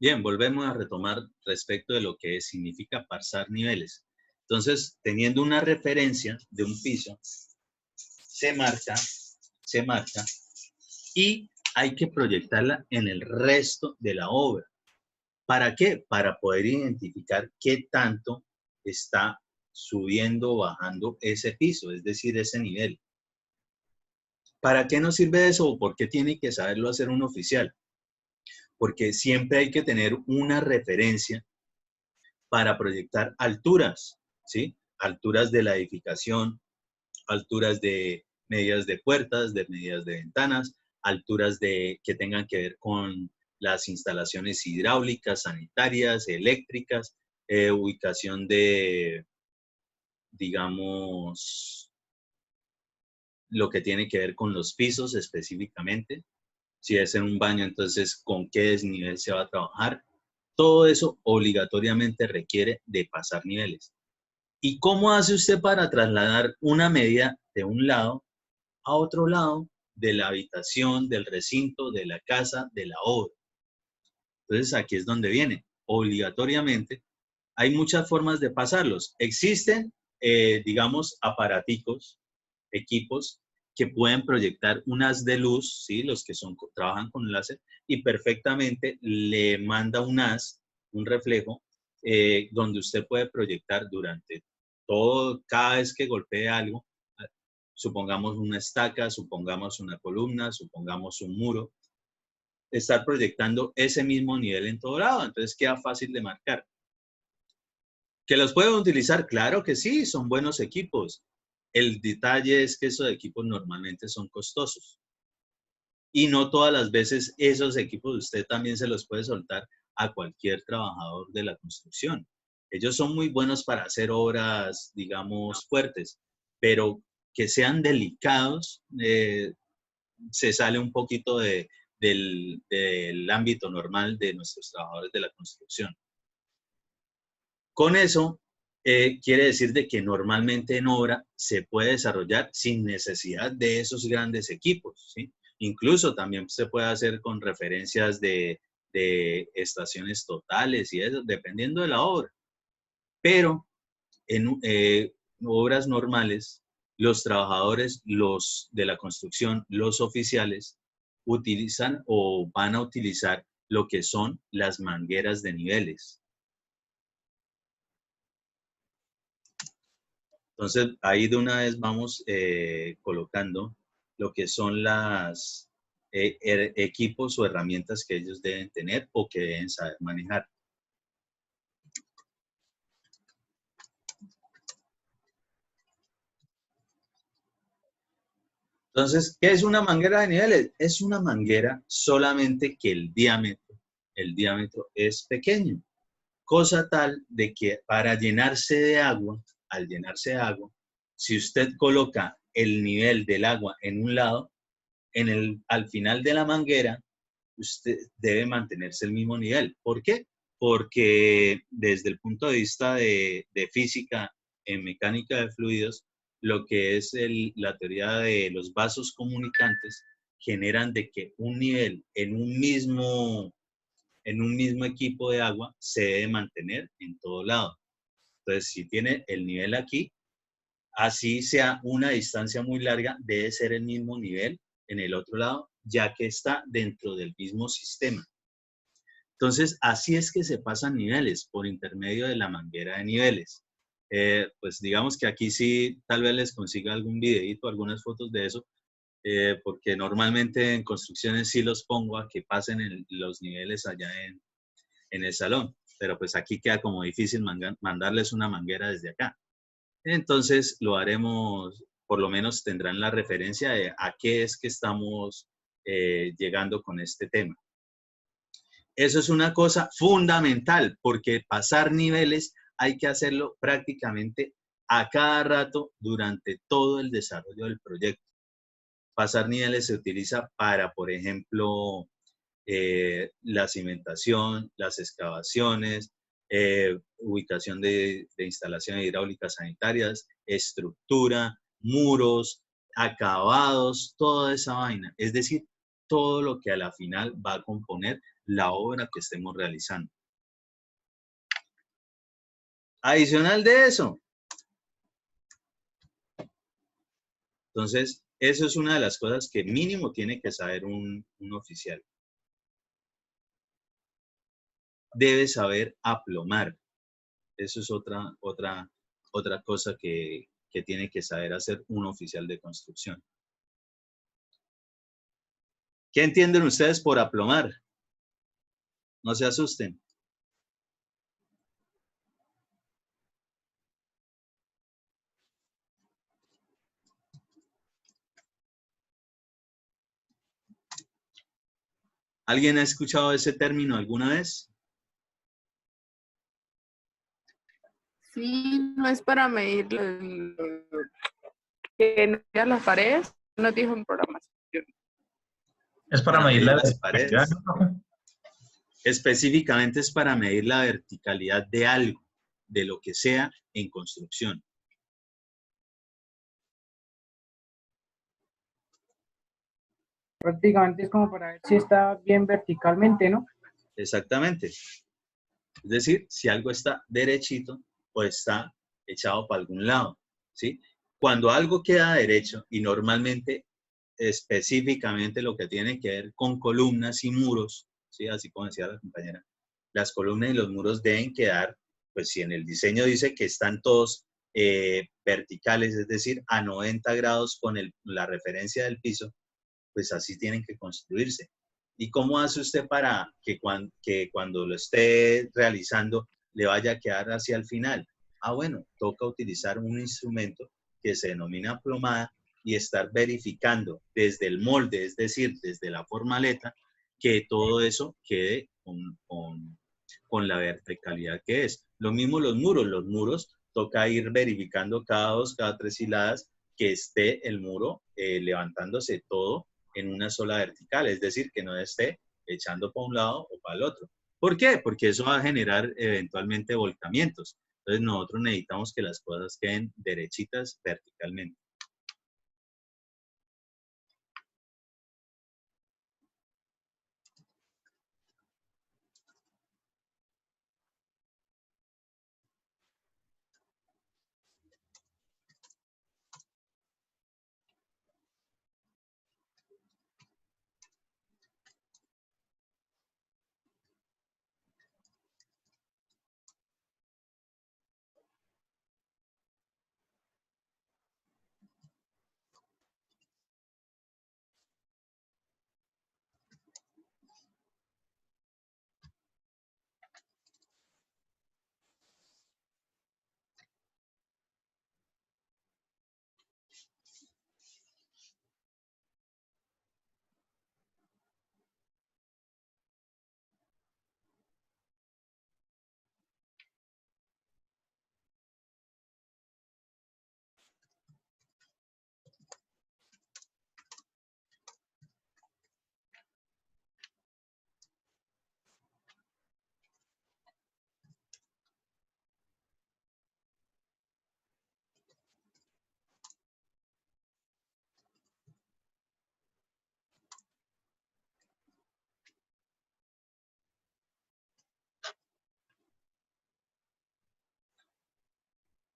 Bien, volvemos a retomar respecto de lo que significa pasar niveles. Entonces, teniendo una referencia de un piso, se marca, se marca y hay que proyectarla en el resto de la obra. ¿Para qué? Para poder identificar qué tanto está subiendo o bajando ese piso, es decir, ese nivel. ¿Para qué nos sirve eso o por qué tiene que saberlo hacer un oficial? Porque siempre hay que tener una referencia para proyectar alturas, ¿sí? Alturas de la edificación, alturas de medidas de puertas, de medidas de ventanas, alturas que tengan que ver con las instalaciones hidráulicas, sanitarias, eléctricas, ubicación de, digamos, lo que tiene que ver con los pisos específicamente. Si es en un baño, entonces, ¿con qué desnivel se va a trabajar? Todo eso obligatoriamente requiere de pasar niveles. ¿Y cómo hace usted para trasladar una medida de un lado a otro lado de la habitación, del recinto, de la casa, de la obra? Entonces aquí es donde viene. Obligatoriamente hay muchas formas de pasarlos. Existen, digamos, aparaticos, equipos que pueden proyectar un haz de luz, ¿sí? Los que trabajan con láser, y perfectamente le manda un haz, un reflejo, donde usted puede proyectar durante todo, cada vez que golpee algo, supongamos una estaca, supongamos una columna, supongamos un muro, estar proyectando ese mismo nivel en todo lado, entonces queda fácil de marcar. ¿Que los pueden utilizar? Claro que sí, son buenos equipos. El detalle es que esos equipos normalmente son costosos y no todas las veces esos equipos usted también se los puede soltar a cualquier trabajador de la construcción. Ellos son muy buenos para hacer obras, digamos, fuertes, pero que sean delicados, se sale un poquito del ámbito normal de nuestros trabajadores de la construcción. Con eso, quiere decir de que normalmente en obra se puede desarrollar sin necesidad de esos grandes equipos, ¿sí? Incluso también se puede hacer con referencias de estaciones totales y eso, dependiendo de la obra. Pero en obras normales, los trabajadores, los de la construcción, los oficiales, utilizan o van a utilizar lo que son las mangueras de niveles. Entonces, ahí de una vez vamos colocando lo que son las equipos o herramientas que ellos deben tener o que deben saber manejar. Entonces, ¿qué es una manguera de niveles? Es una manguera solamente que el diámetro es pequeño, cosa tal de que para llenarse de agua, al llenarse de agua, si usted coloca el nivel del agua en un lado, al final de la manguera, usted debe mantenerse el mismo nivel. ¿Por qué? Porque desde el punto de vista de física en mecánica de fluidos, lo que es la teoría de los vasos comunicantes generan de que un nivel en un mismo equipo de agua se debe mantener en todo lado. Entonces, si tiene el nivel aquí, así sea una distancia muy larga, debe ser el mismo nivel en el otro lado, ya que está dentro del mismo sistema. Entonces, así es que se pasan niveles por intermedio de la manguera de niveles. Pues digamos que aquí sí, tal vez les consiga algún videito, algunas fotos de eso, porque normalmente en construcciones sí los pongo a que pasen los niveles allá en el salón, pero pues aquí queda como difícil mandarles una manguera desde acá. Entonces lo haremos, por lo menos tendrán la referencia de a qué es que estamos llegando con este tema. Eso es una cosa fundamental, porque pasar niveles hay que hacerlo prácticamente a cada rato durante todo el desarrollo del proyecto. Pasar niveles se utiliza para, por ejemplo, la cimentación, las excavaciones, ubicación de instalaciones hidráulicas sanitarias, estructura, muros, acabados, toda esa vaina. Es decir, todo lo que a la final va a componer la obra que estemos realizando. Adicional de eso, entonces, eso es una de las cosas que mínimo tiene que saber un oficial. Debe saber aplomar. Eso es otra cosa que tiene que saber hacer un oficial de construcción. ¿Qué entienden ustedes por aplomar? No se asusten. ¿Alguien ha escuchado ese término alguna vez? Sí, no es para medir que no haya las paredes, nos dijo en programación. Es para medir la las verticalidad, paredes. ¿no? Específicamente es para medir la verticalidad de algo, de lo que sea en construcción. Prácticamente es como para ver si está bien verticalmente, ¿no? Exactamente. Es decir, si algo está derechito o está echado para algún lado, ¿sí? Cuando algo queda derecho y normalmente, específicamente lo que tiene que ver con columnas y muros, ¿sí? Así como decía la compañera, las columnas y los muros deben quedar, pues si en el diseño dice que están todos verticales, es decir, a 90 grados con la referencia del piso, pues así tienen que construirse. ¿Y cómo hace usted para que cuando lo esté realizando le vaya a quedar hacia el final? Ah, bueno, toca utilizar un instrumento que se denomina plomada y estar verificando desde el molde, es decir, desde la formaleta, que todo eso quede con la verticalidad que es. Lo mismo los muros toca ir verificando cada 2, cada 3 hiladas que esté el muro levantándose todo en una sola vertical, es decir, que no esté echando para un lado o para el otro. ¿Por qué? Porque eso va a generar eventualmente volcamientos. Entonces nosotros necesitamos que las cosas queden derechitas verticalmente.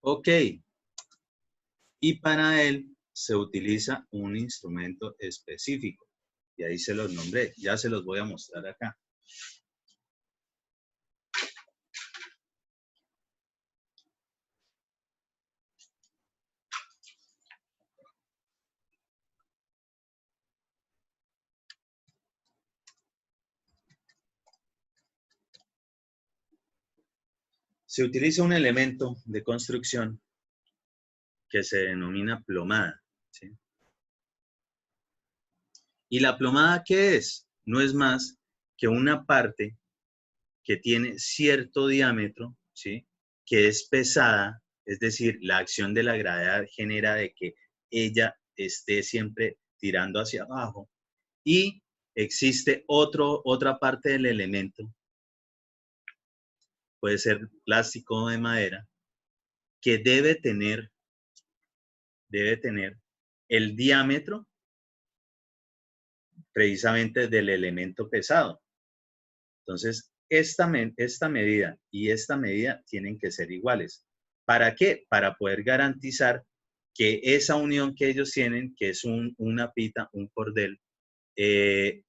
Ok, y para él se utiliza un instrumento específico. Y ahí se los nombré, ya se los voy a mostrar acá. Se utiliza un elemento de construcción que se denomina plomada, ¿sí? ¿Y la plomada qué es? No es más que una parte que tiene cierto diámetro, ¿sí? Que es pesada, es decir, la acción de la gravedad genera de que ella esté siempre tirando hacia abajo y existe otra parte del elemento, puede ser plástico o de madera, que debe tener el diámetro precisamente del elemento pesado. Entonces, esta medida y esta medida tienen que ser iguales. ¿Para qué? Para poder garantizar que esa unión que ellos tienen, que es una pita, un cordel,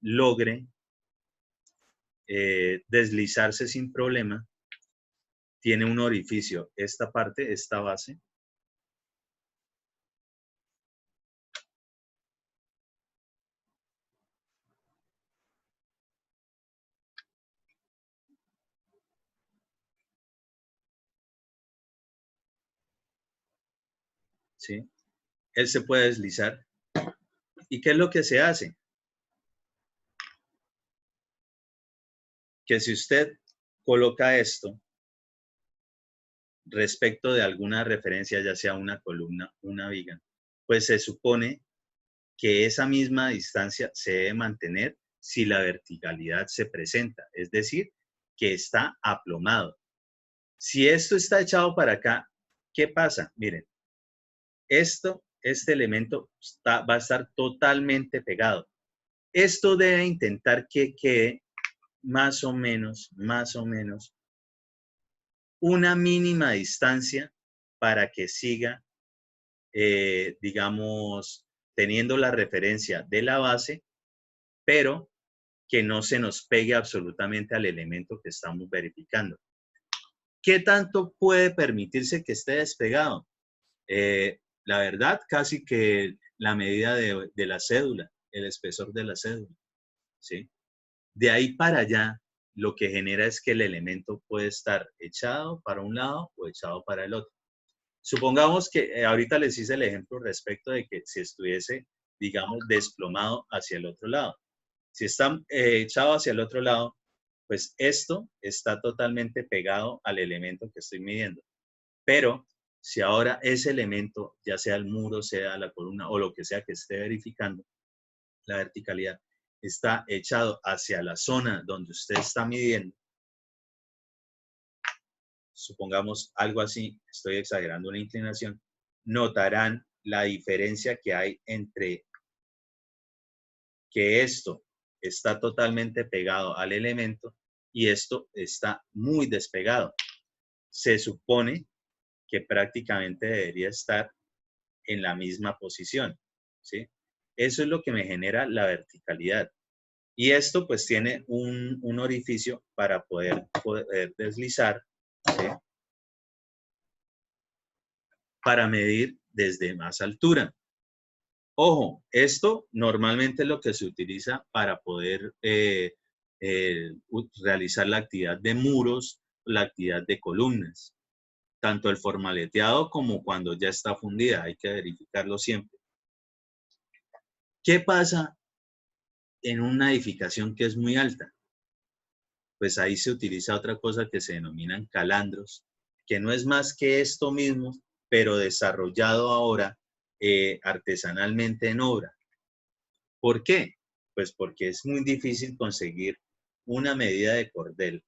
logre deslizarse sin problema. Tiene un orificio, esta parte, esta base. ¿Sí? Él se puede deslizar. ¿Y qué es lo que se hace? Que si usted coloca esto respecto de alguna referencia, ya sea una columna, una viga, pues se supone que esa misma distancia se debe mantener si la verticalidad se presenta, es decir, que está aplomado. Si esto está echado para acá, ¿qué pasa? Miren, este elemento va a estar totalmente pegado. Esto debe intentar que quede más o menos, una mínima distancia para que siga, digamos, teniendo la referencia de la base, pero que no se nos pegue absolutamente al elemento que estamos verificando. ¿Qué tanto puede permitirse que esté despegado? La verdad, casi que la medida de la cédula, el espesor de la cédula, ¿sí? De ahí para allá, lo que genera es que el elemento puede estar echado para un lado o echado para el otro. Supongamos que ahorita les hice el ejemplo respecto de que si estuviese, digamos, desplomado hacia el otro lado. Si está echado hacia el otro lado, pues esto está totalmente pegado al elemento que estoy midiendo. Pero si ahora ese elemento, ya sea el muro, sea la columna o lo que sea que esté verificando, la verticalidad, está echado hacia la zona donde usted está midiendo, supongamos algo así, estoy exagerando una inclinación, notarán la diferencia que hay entre que esto está totalmente pegado al elemento y esto está muy despegado. Se supone que prácticamente debería estar en la misma posición, ¿sí? Eso es lo que me genera la verticalidad. Y esto pues tiene un orificio para poder deslizar, ¿sí? Para medir desde más altura. Ojo, esto normalmente es lo que se utiliza para poder realizar la actividad de muros, la actividad de columnas. Tanto el formaleteado como cuando ya está fundida, hay que verificarlo siempre. ¿Qué pasa en una edificación que es muy alta? Pues ahí se utiliza otra cosa que se denominan calandros, que no es más que esto mismo, pero desarrollado ahora artesanalmente en obra. ¿Por qué? Pues porque es muy difícil conseguir una medida de cordel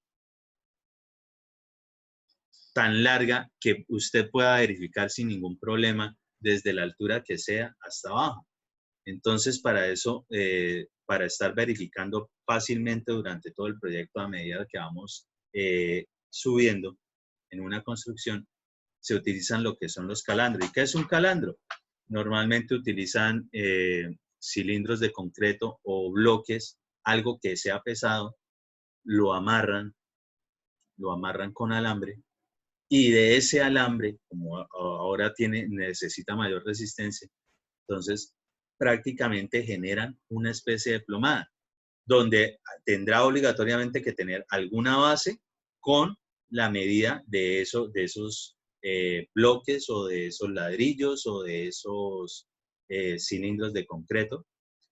tan larga que usted pueda verificar sin ningún problema desde la altura que sea hasta abajo. Entonces, para eso, para estar verificando fácilmente durante todo el proyecto a medida que vamos subiendo en una construcción, se utilizan lo que son los calandros. ¿Y qué es un calandro? Normalmente utilizan cilindros de concreto o bloques, algo que sea pesado, lo amarran con alambre y de ese alambre, como ahora necesita mayor resistencia, entonces prácticamente generan una especie de plomada, donde tendrá obligatoriamente que tener alguna base con la medida de esos bloques o de esos ladrillos o de esos cilindros de concreto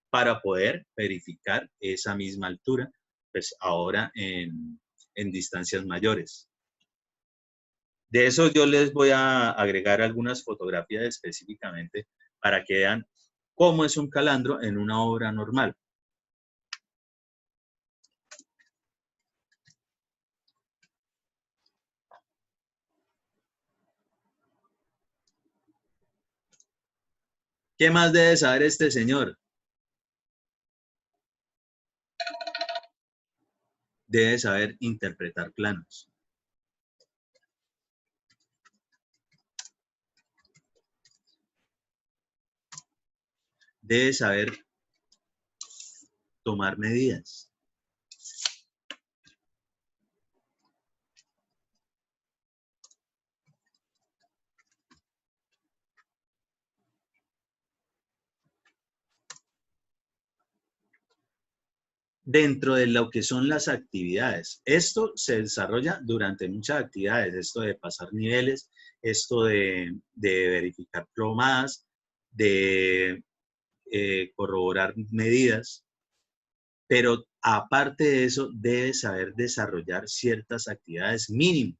para poder verificar esa misma altura, pues ahora en distancias mayores. De eso yo les voy a agregar algunas fotografías específicamente para que vean cómo es un calandro en una obra normal. ¿Qué más debe saber este señor? Debe saber interpretar planos. Debe saber tomar medidas. Dentro de lo que son las actividades. Esto se desarrolla durante muchas actividades, esto de pasar niveles, esto de verificar plomadas, de corroborar medidas, pero aparte de eso debe saber desarrollar ciertas actividades mínimas.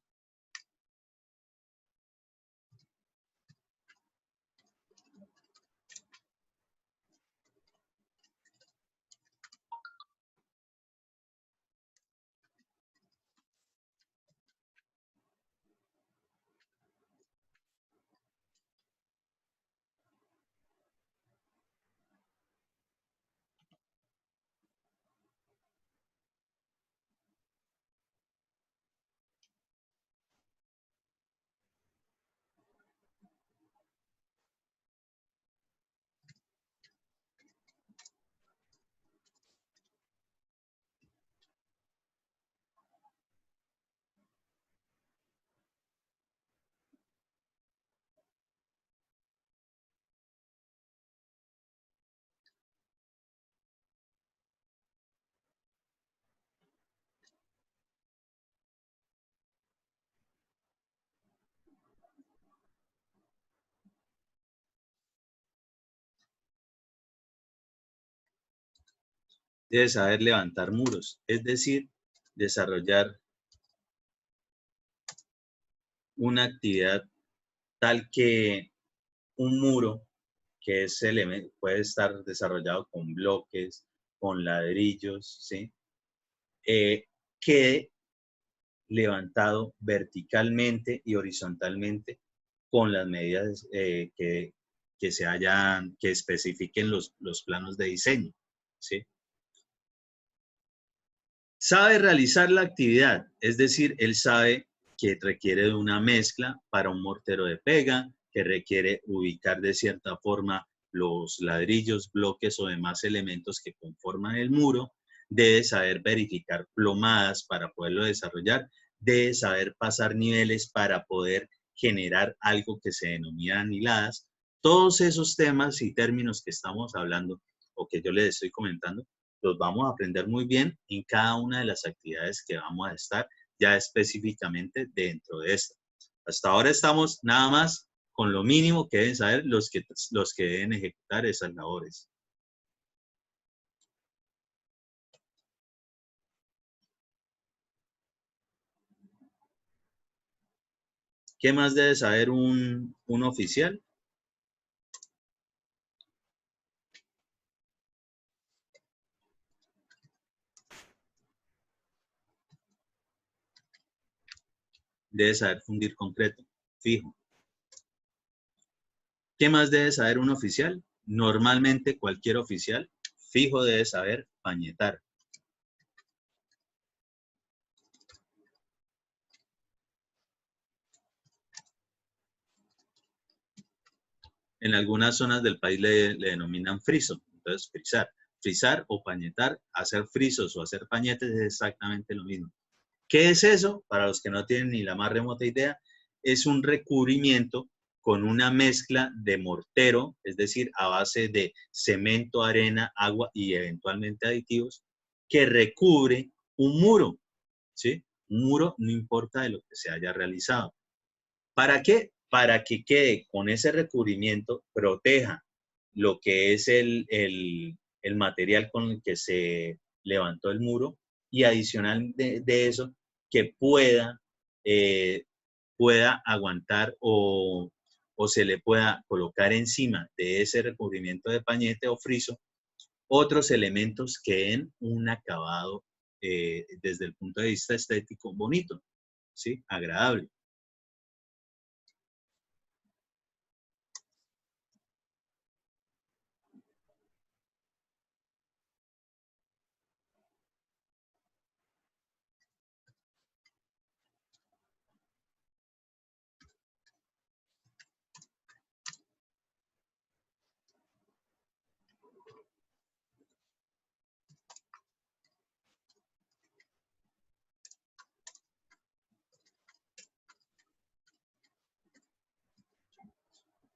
Debe saber levantar muros, es decir, desarrollar una actividad tal que un muro, que es elemento, puede estar desarrollado con bloques, con ladrillos, ¿sí? Quede levantado verticalmente y horizontalmente con las medidas que especifiquen los planos de diseño, ¿sí? Sabe realizar la actividad, es decir, él sabe que requiere de una mezcla para un mortero de pega, que requiere ubicar de cierta forma los ladrillos, bloques o demás elementos que conforman el muro, debe saber verificar plomadas para poderlo desarrollar, debe saber pasar niveles para poder generar algo que se denomina hiladas. Todos esos temas y términos que estamos hablando o que yo les estoy comentando, los vamos a aprender muy bien en cada una de las actividades que vamos a estar ya específicamente dentro de esta. Hasta ahora estamos nada más con lo mínimo que deben saber los que deben ejecutar esas labores. ¿Qué más debe saber un oficial? Debe saber fundir concreto, fijo. ¿Qué más debe saber un oficial? Normalmente cualquier oficial fijo debe saber pañetar. En algunas zonas del país le denominan friso, entonces frizar. Frizar o pañetar, hacer frisos o hacer pañetes es exactamente lo mismo. ¿Qué es eso? Para los que no tienen ni la más remota idea, es un recubrimiento con una mezcla de mortero, es decir, a base de cemento, arena, agua y eventualmente aditivos, que recubre un muro, ¿sí? Un muro no importa de lo que se haya realizado. ¿Para qué? Para que quede con ese recubrimiento, proteja lo que es el material con el que se levantó el muro y adicional de eso, que eh, pueda aguantar o se le pueda colocar encima de ese recubrimiento de pañete o friso otros elementos que den un acabado desde el punto de vista estético bonito, ¿sí? Agradable.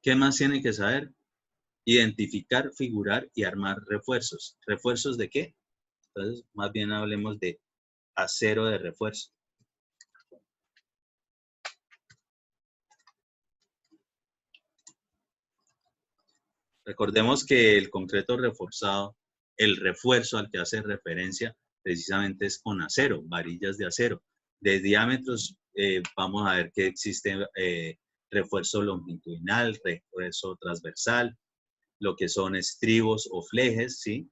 ¿Qué más tiene que saber? Identificar, figurar y armar refuerzos. ¿Refuerzos de qué? Entonces, más bien hablemos de acero de refuerzo. Recordemos que el concreto reforzado, el refuerzo al que hace referencia precisamente es con acero, varillas de acero. De diámetros vamos a ver que existe refuerzo longitudinal, refuerzo transversal, lo que son estribos o flejes, ¿sí?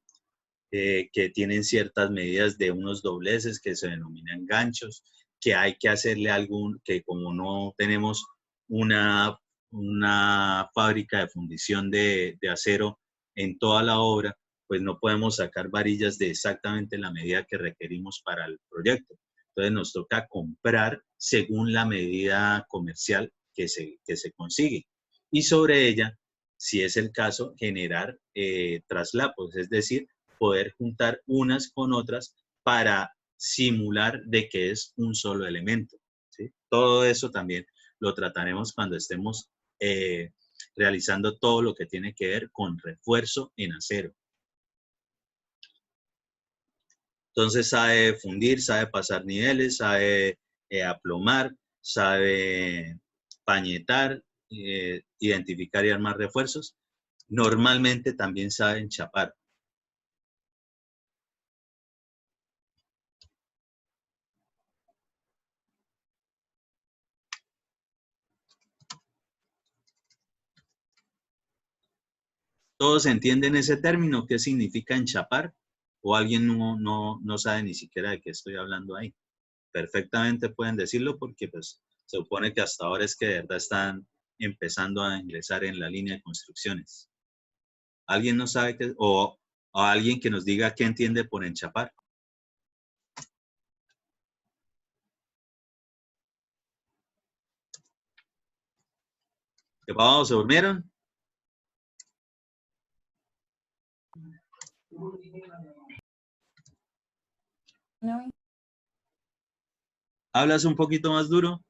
Que tienen ciertas medidas de unos dobleces que se denominan ganchos, que hay que hacerle algún, que como no tenemos una fábrica de fundición de acero en toda la obra, pues no podemos sacar varillas de exactamente la medida que requerimos para el proyecto. Entonces nos toca comprar según la medida comercial que se consigue. Y sobre ella, si es el caso, generar traslapos, es decir, poder juntar unas con otras para simular de que es un solo elemento, ¿sí? Todo eso también lo trataremos cuando estemos realizando todo lo que tiene que ver con refuerzo en acero. Entonces sabe fundir, sabe pasar niveles, sabe aplomar, sabe pañetar, identificar y armar refuerzos. Normalmente también sabe enchapar. ¿Todos entienden ese término? ¿Qué significa enchapar? ¿O alguien no sabe ni siquiera de qué estoy hablando ahí? Perfectamente pueden decirlo porque pues, se supone que hasta ahora es que de verdad están empezando a ingresar en la línea de construcciones. ¿Alguien no sabe qué? O alguien que nos diga qué entiende por enchapar. ¿Qué pasó? ¿Se durmieron? No. ¿Hablas un poquito más duro?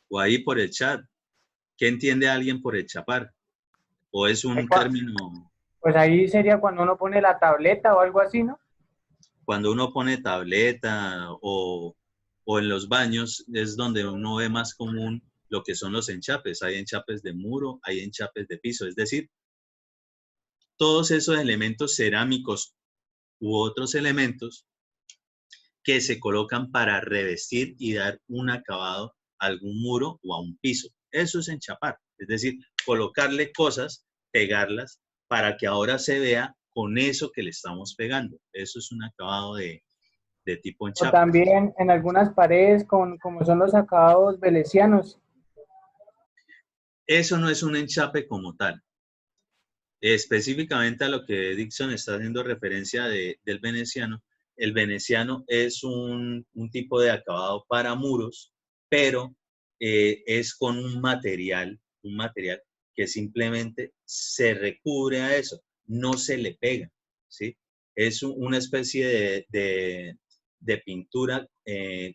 O ahí por el chat. ¿Qué entiende alguien por enchapar? ¿O es un término? Pues ahí sería cuando uno pone la tableta o algo así, ¿no? Cuando uno pone tableta o en los baños es donde uno ve más común lo que son los enchapes. Hay enchapes de muro, hay enchapes de piso. Es decir, todos esos elementos cerámicos u otros elementos que se colocan para revestir y dar un acabado a algún muro o a un piso. Eso es enchapar. Es decir, colocarle cosas, pegarlas, para que ahora se vea con eso que le estamos pegando. Eso es un acabado de tipo O enchape. también en algunas paredes como son los acabados venecianos. Eso no es un enchape como tal. Específicamente a lo que Dixon está haciendo referencia del veneciano, el veneciano es un tipo de acabado para muros, pero es con un material que simplemente se recubre a eso, no se le pega, ¿sí? Es una especie de pintura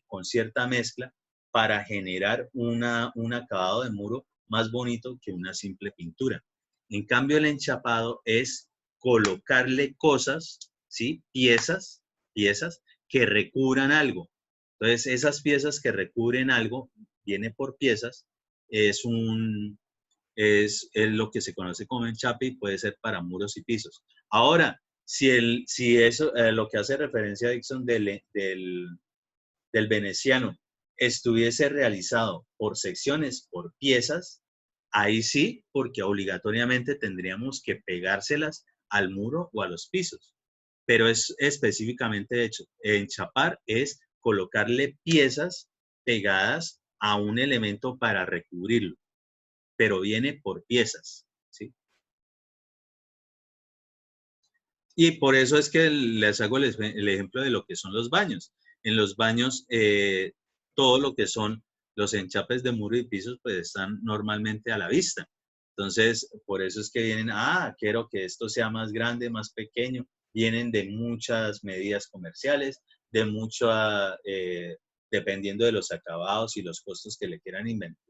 con cierta mezcla para generar un acabado de muro más bonito que una simple pintura. En cambio, el enchapado es colocarle cosas, ¿sí? Piezas que recubran algo. Entonces, esas piezas que recubren algo, viene por piezas, es lo que se conoce como enchape y puede ser para muros y pisos. Ahora, si eso, lo que hace referencia a Dixon del veneciano, estuviese realizado por secciones, por piezas, ahí sí, porque obligatoriamente tendríamos que pegárselas al muro o a los pisos. Pero es específicamente hecho. Enchapar es colocarle piezas pegadas a un elemento para recubrirlo, pero viene por piezas, ¿sí? Y por eso es que les hago el ejemplo de lo que son los baños. En los baños, todo lo que son los enchapes de muro y pisos, pues están normalmente a la vista. Entonces, por eso es que vienen, quiero que esto sea más grande, más pequeño. Vienen de muchas medidas comerciales, de mucha, dependiendo de los acabados y los costos que le quieran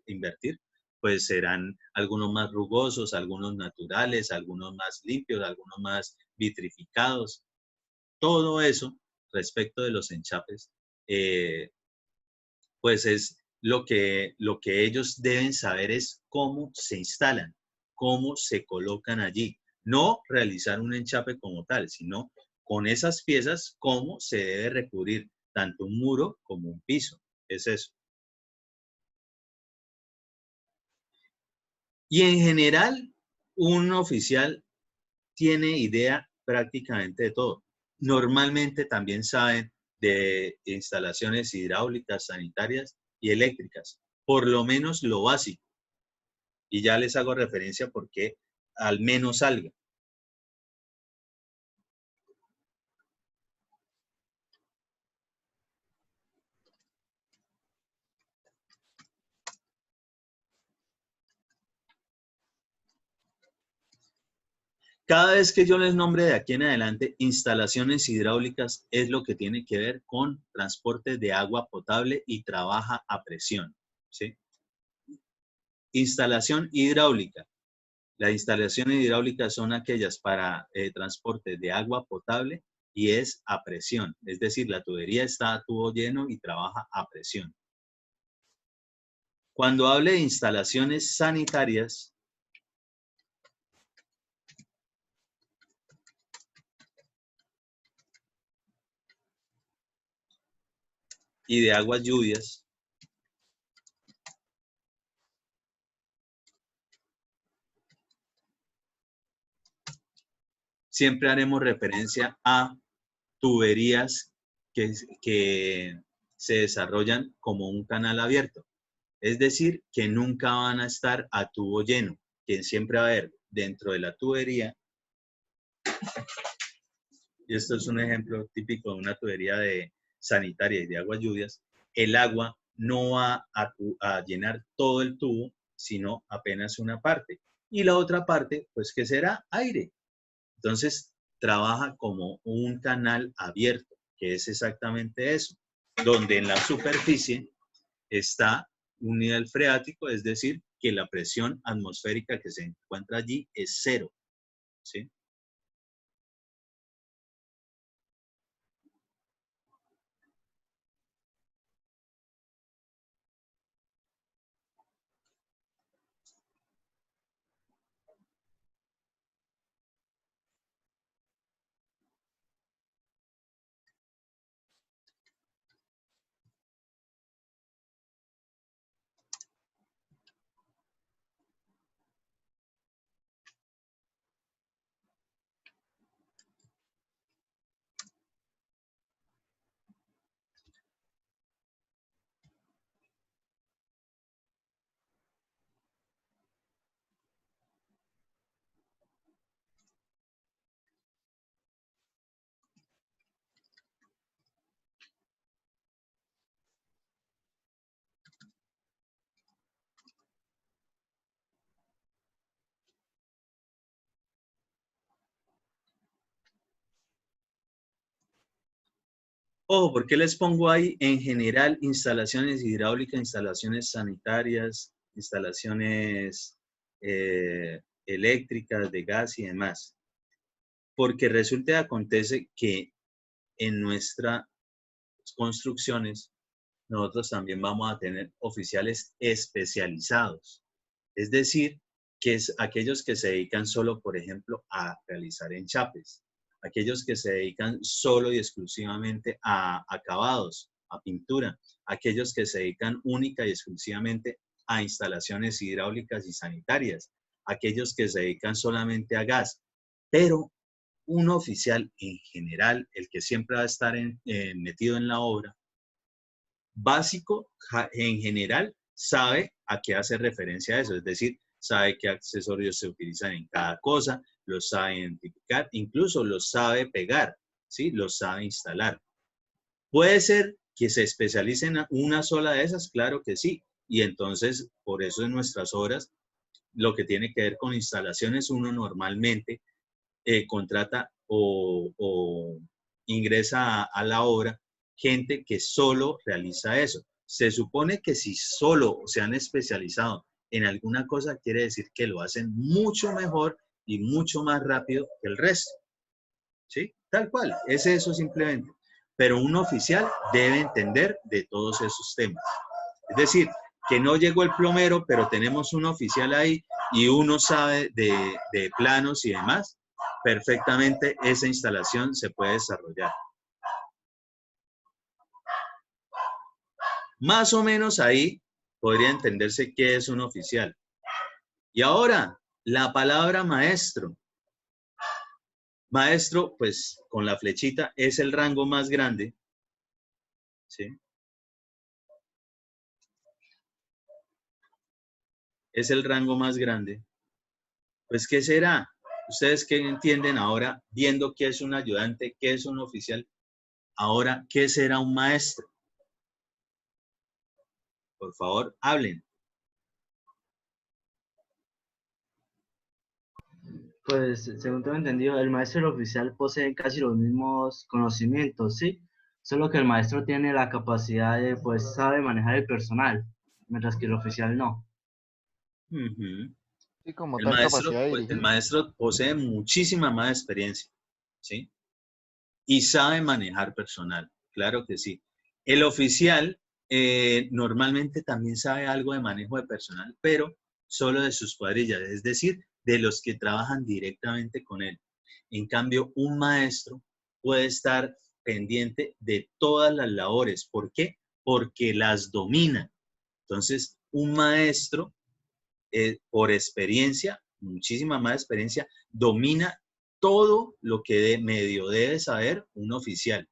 invertir, pues serán algunos más rugosos, algunos naturales, algunos más limpios, algunos más vitrificados. Todo eso respecto de los enchapes, pues es lo que ellos deben saber es cómo se instalan, cómo se colocan allí. No realizar un enchape como tal, sino con esas piezas, cómo se debe recubrir tanto un muro como un piso. Es eso. Y en general, un oficial tiene idea prácticamente de todo. Normalmente también saben de instalaciones hidráulicas, sanitarias y eléctricas, por lo menos lo básico. Y ya les hago referencia porque al menos algo. Cada vez que yo les nombre de aquí en adelante instalaciones hidráulicas es lo que tiene que ver con transporte de agua potable y trabaja a presión, ¿sí? Instalación hidráulica. Las instalaciones hidráulicas son aquellas para transporte de agua potable y es a presión, es decir, la tubería está a tubo lleno y trabaja a presión. Cuando hable de instalaciones sanitarias, y de aguas lluvias, siempre haremos referencia a tuberías que se desarrollan como un canal abierto. Es decir, que nunca van a estar a tubo lleno, que siempre va a haber dentro de la tubería, y esto es un ejemplo típico de una tubería de sanitaria y de aguas lluvias, el agua no va a llenar todo el tubo, sino apenas una parte. Y la otra parte, pues, ¿qué será? Aire. Entonces, trabaja como un canal abierto, que es exactamente eso, donde en la superficie está un nivel freático, es decir, que la presión atmosférica que se encuentra allí es cero, ¿sí? Ojo, ¿por qué les pongo ahí en general instalaciones hidráulicas, instalaciones sanitarias, instalaciones eléctricas, de gas y demás? Porque resulta y acontece que en nuestras construcciones nosotros también vamos a tener oficiales especializados. Es decir, que es aquellos que se dedican solo, por ejemplo, a realizar enchapes, aquellos que se dedican solo y exclusivamente a acabados, a pintura, aquellos que se dedican única y exclusivamente a instalaciones hidráulicas y sanitarias, aquellos que se dedican solamente a gas. Pero un oficial en general, el que siempre va a estar metido en la obra, básico, en general, sabe a qué hace referencia a eso, es decir, sabe qué accesorios se utilizan en cada cosa, los sabe identificar, incluso los sabe pegar, ¿sí? Los sabe instalar. ¿Puede ser que se especialice en una sola de esas? Claro que sí. Y entonces, por eso en nuestras obras, lo que tiene que ver con instalaciones, uno normalmente contrata o ingresa a la obra gente que solo realiza eso. Se supone que si solo se han especializado en alguna cosa, quiere decir que lo hacen mucho mejor y mucho más rápido que el resto. ¿Sí? Tal cual, es eso simplemente. Pero un oficial debe entender de todos esos temas. Es decir, que no llegó el plomero, pero tenemos un oficial ahí y uno sabe de planos y demás, perfectamente esa instalación se puede desarrollar. Más o menos ahí podría entenderse qué es un oficial. Y ahora, la palabra maestro. Maestro, pues con la flechita, es el rango más grande. ¿Sí? Es el rango más grande. Pues, ¿qué será? ¿Ustedes qué entienden ahora, viendo qué es un ayudante, qué es un oficial? Ahora, ¿qué será un maestro? Por favor, hablen. Pues, según tengo entendido, el maestro y el oficial poseen casi los mismos conocimientos, ¿sí? Solo que el maestro tiene la capacidad de, pues, sabe manejar el personal, mientras que el oficial no. Ujú. Sí, como tal capacidad de El dirigir. maestro posee muchísima más experiencia, ¿sí? Y sabe manejar personal, claro que sí. El oficial normalmente también sabe algo de manejo de personal, pero solo de sus cuadrillas, es decir, de los que trabajan directamente con él. En cambio, un maestro puede estar pendiente de todas las labores. ¿Por qué? Porque las domina. Entonces, un maestro, por experiencia, muchísima más experiencia, domina todo lo que medio debe saber un oficial.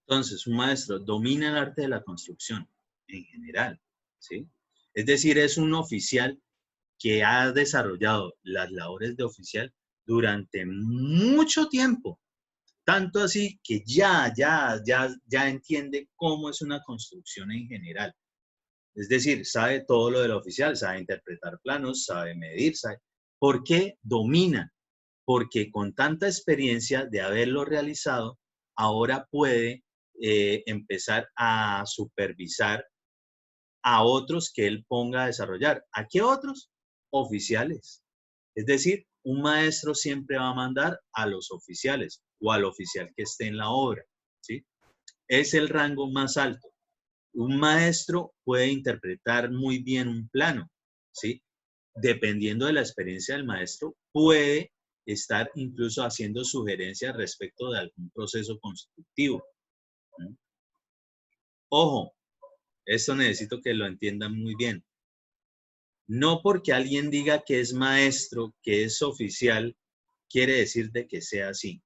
Entonces, un maestro domina el arte de la construcción en general, ¿sí? Es decir, es un oficial que ha desarrollado las labores de oficial durante mucho tiempo, tanto así que ya entiende cómo es una construcción en general. Es decir, sabe todo lo del oficial, sabe interpretar planos, sabe medir, sabe. ¿Por qué domina? Porque con tanta experiencia de haberlo realizado, ahora puede empezar a supervisar a otros que él ponga a desarrollar. ¿A qué otros? Oficiales. Es decir, un maestro siempre va a mandar a los oficiales o al oficial que esté en la obra, ¿sí? Es el rango más alto. Un maestro puede interpretar muy bien un plano, ¿sí? Dependiendo de la experiencia del maestro, puede estar incluso haciendo sugerencias respecto de algún proceso constructivo. ¿Sí? Ojo, esto necesito que lo entiendan muy bien. No porque alguien diga que es maestro, que es oficial, quiere decir de que sea así.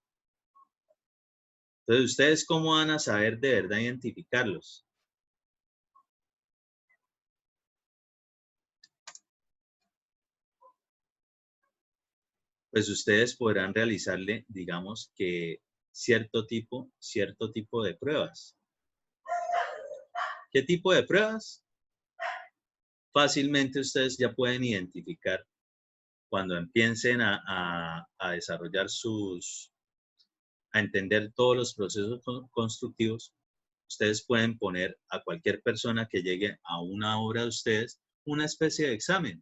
Entonces, ¿ustedes cómo van a saber de verdad identificarlos? Pues ustedes podrán realizarle, digamos que cierto tipo de pruebas. ¿Qué tipo de pruebas? Fácilmente ustedes ya pueden identificar cuando empiecen a desarrollar a entender todos los procesos constructivos. Ustedes pueden poner a cualquier persona que llegue a una obra de ustedes una especie de examen.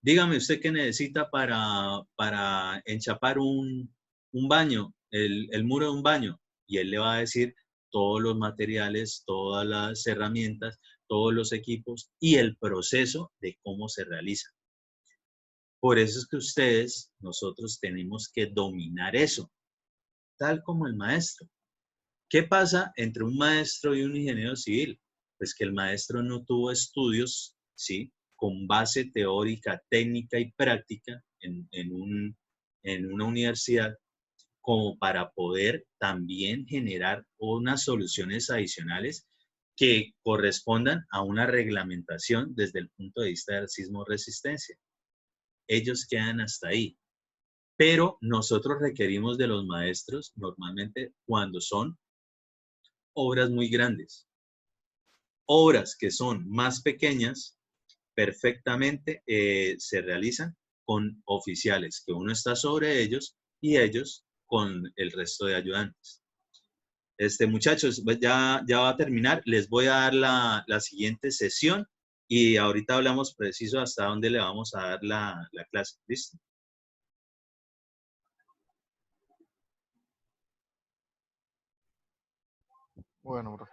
Dígame usted qué necesita para enchapar un baño, el muro de un baño, y él le va a decir todos los materiales, todas las herramientas, todos los equipos y el proceso de cómo se realiza. Por eso es que nosotros tenemos que dominar eso, tal como el maestro. ¿Qué pasa entre un maestro y un ingeniero civil? Pues que el maestro no tuvo estudios, ¿sí? Con base teórica, técnica y práctica en una universidad como para poder también generar unas soluciones adicionales que correspondan a una reglamentación desde el punto de vista del sismo resistencia. Ellos quedan hasta ahí. Pero nosotros requerimos de los maestros normalmente cuando son obras muy grandes. Obras que son más pequeñas, perfectamente se realizan con oficiales, que uno está sobre ellos y ellos con el resto de ayudantes. Muchachos, ya va a terminar. Les voy a dar la siguiente sesión y ahorita hablamos preciso hasta dónde le vamos a dar la clase. ¿Listo? Bueno, bro.